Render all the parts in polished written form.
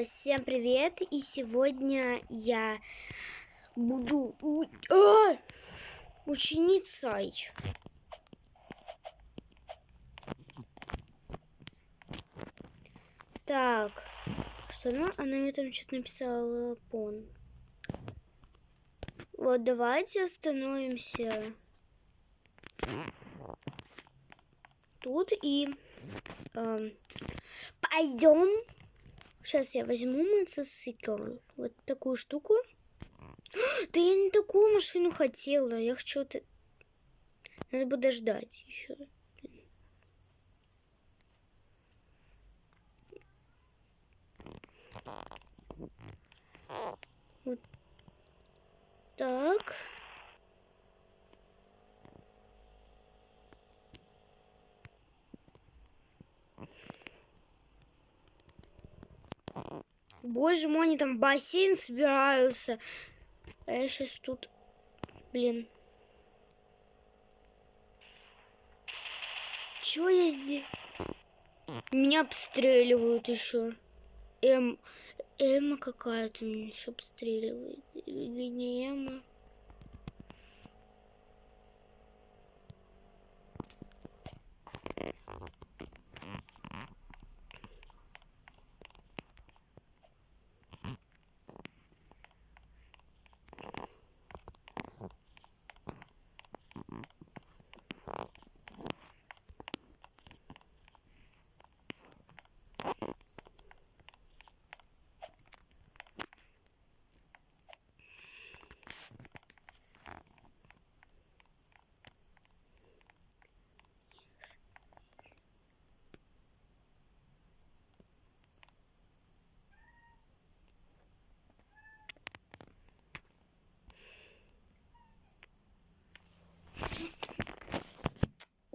Всем привет! И сегодня я буду ученицей. Так, что она мне там что-то написала, пон. Вот, давайте остановимся тут и пойдем. Сейчас я возьму мотоцикл, вот такую штуку. Да я не такую машину хотела, я хочу... Надо подождать еще. Вот так. Боже мой, они там бассейн собираются. А я сейчас тут... Блин. Чего я здесь? Меня обстреливают еще. Эмма какая-то меня еще обстреливает. Или не Эмма?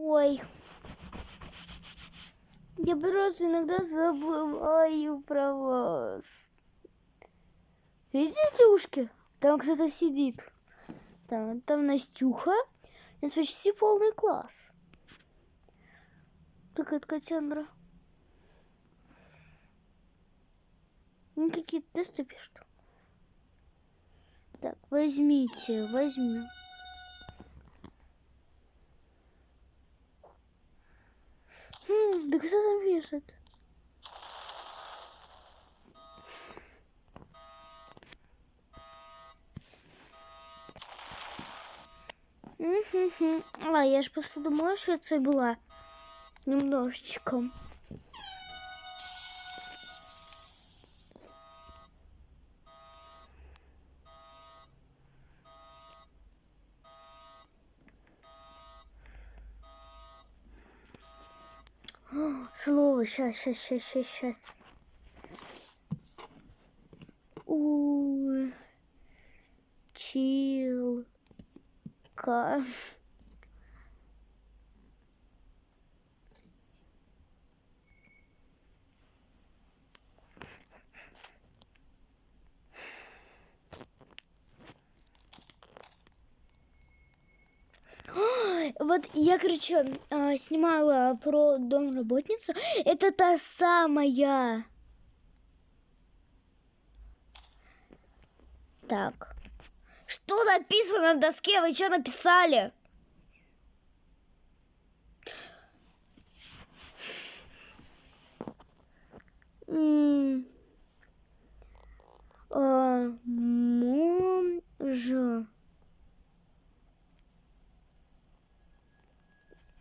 Ой. Я просто иногда забываю про вас. Видите ушки? Там кто-то сидит. Там Настюха. У нас почти полный класс. Как это Катяндра? Ну, какие-то тесты пишут. Так, возьмем. Да кто там вешает? А, я ж просто думала, что это была немножечко. Слово, сейчас. Училка. Вот я, короче, снимала про домработницу. Это та самая. Так. Что написано на доске? Вы что написали?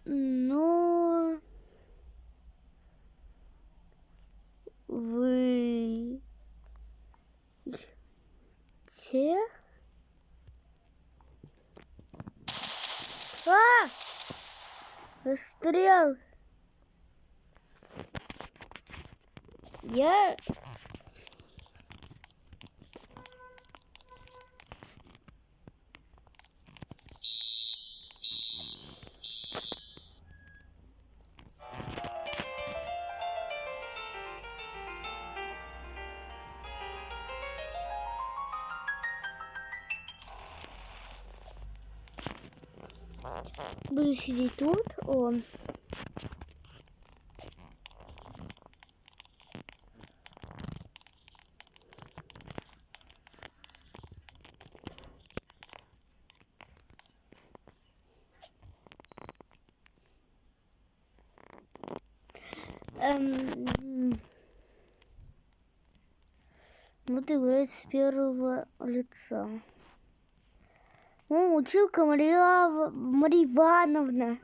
Но вы те расстрел. Я буду сидеть тут. Вот играть с первого лица. О, училка Мария Ивановна.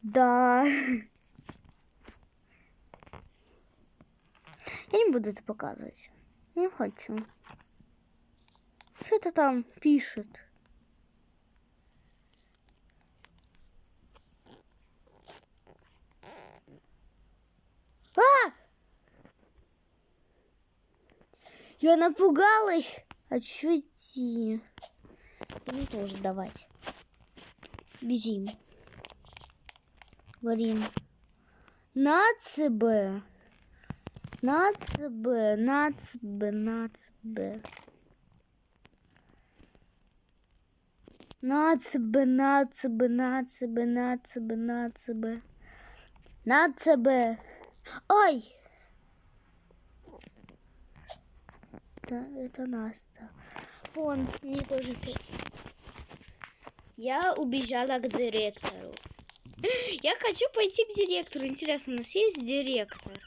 Да. Я не буду это показывать. Не хочу. Что это там пишет? А! Я напугалась. А чё идти? Будем тоже сдавать. Бежим. Говорим. НАЦБ. НАЦБ. НАЦБ. НАЦБ. НАЦБ. НАЦБ. НАЦБ. НАЦБ. НАЦБ. НАЦБ. Ой! Это Настя. Вон, мне тоже 5. Я убежала к директору. Я хочу пойти к директору. Интересно, у нас есть директор?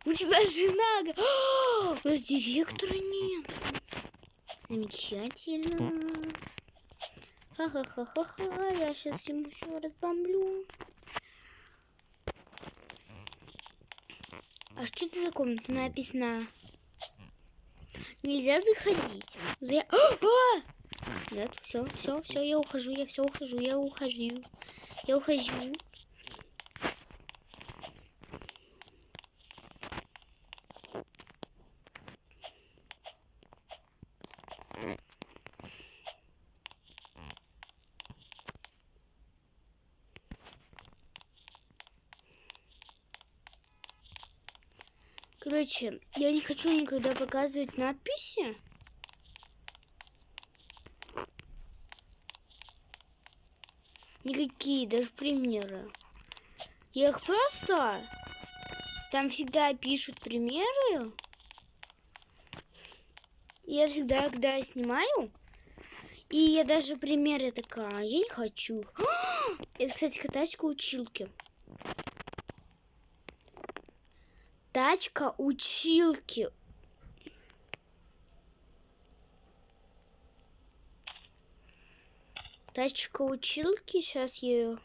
У тебя жена... О, у нас директора нет. Замечательно. Ха-ха-ха-ха-ха. Я сейчас ему все разбомблю. А что это за комната? Написано... Нельзя заходить. Нет, все, я ухожу, я ухожу. Короче, я не хочу никогда показывать надписи. Никакие, даже примеры. Я их просто... Там всегда пишут примеры. Я всегда, когда я снимаю, и я даже примеры такая, я не хочу их. Это, кстати, тачка училки. Тачка училки. Тачка училки. Сейчас я ее...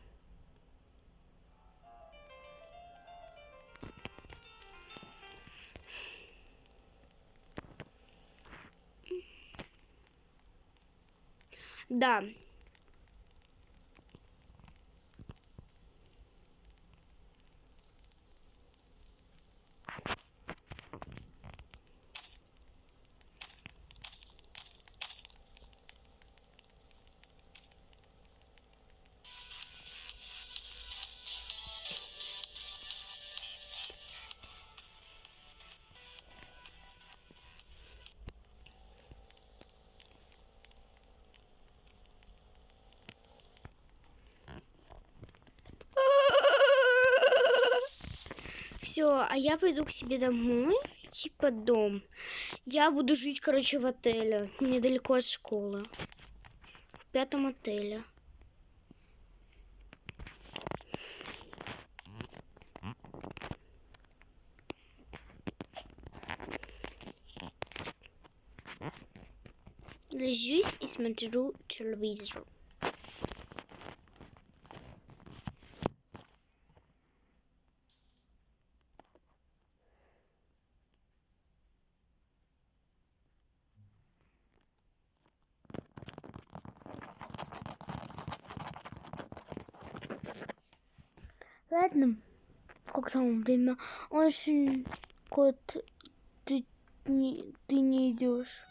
Да. Все, а я пойду к себе домой, типа дом. Я буду жить, короче, в отеле, недалеко от школы. В 5-м отеле. Лежусь и смотрю телевизор. Ладно, как там время? Очень кот, ты не идешь.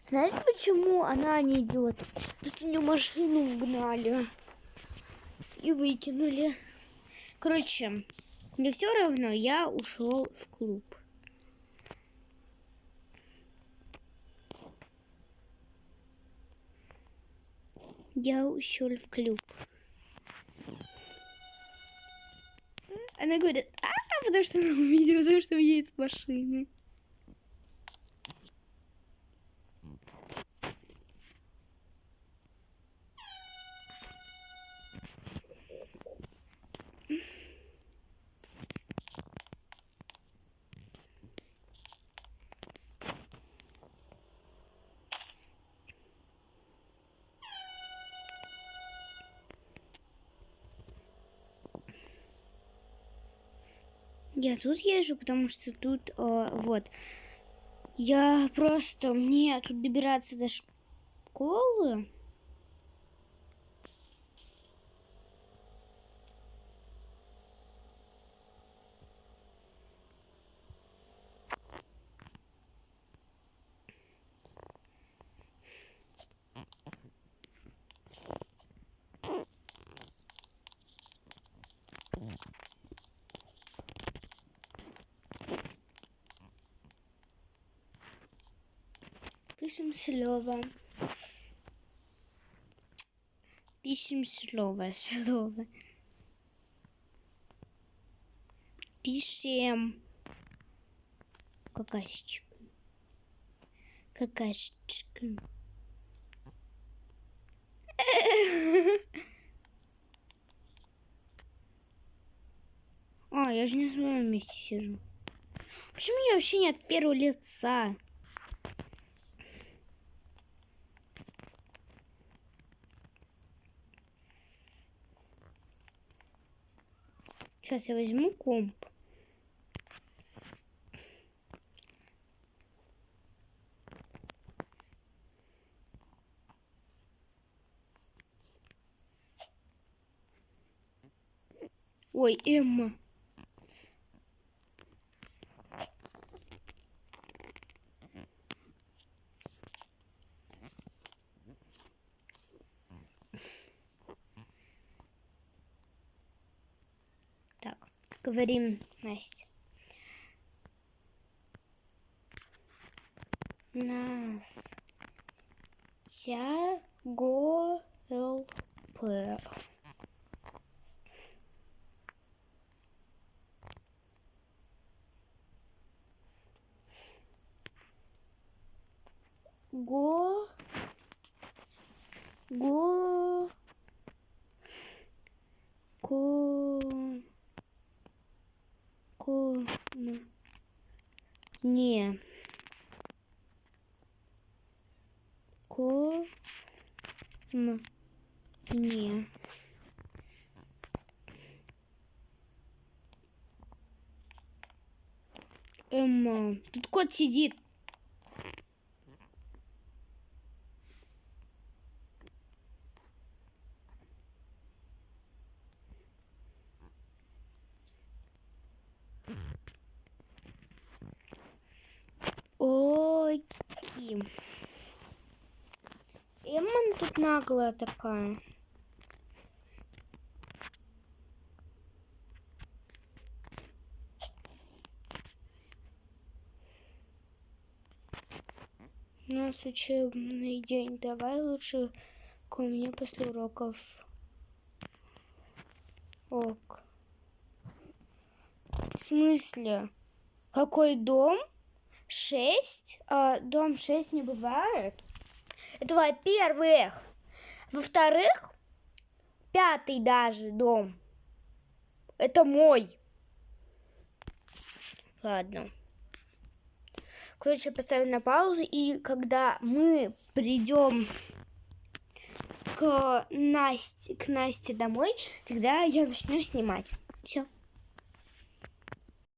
Знаете, почему она не идет? Потому что у нее машину угнали и выкинули. Короче, мне все равно, я ушел в клуб. Я ушел в клуб. Она говорит, потому что она увидела, потому что едет с машины. Я тут езжу, потому что тут вот. Я просто... Мне тут добираться до школы. Пишем слово. Пишем слово. Пишем. Какашечка. А, я же не в своем месте сижу. Почему я вообще не от первого лица? Сейчас я возьму комп. Ой, Эмма. Так, говорим Настя. Настя ГОЛП. Не. Не. Эмма, тут кот сидит. Ой, Эмма тут наглая такая. У нас учебный день. Давай лучше ко мне после уроков. Ок. В смысле? Какой дом? 6? Дом 6 не бывает. Это во-первых. Во-вторых, 5 даже дом. Это мой. Ладно. Короче, поставим на паузу. И когда мы придем к Насте домой, тогда я начну снимать. Все.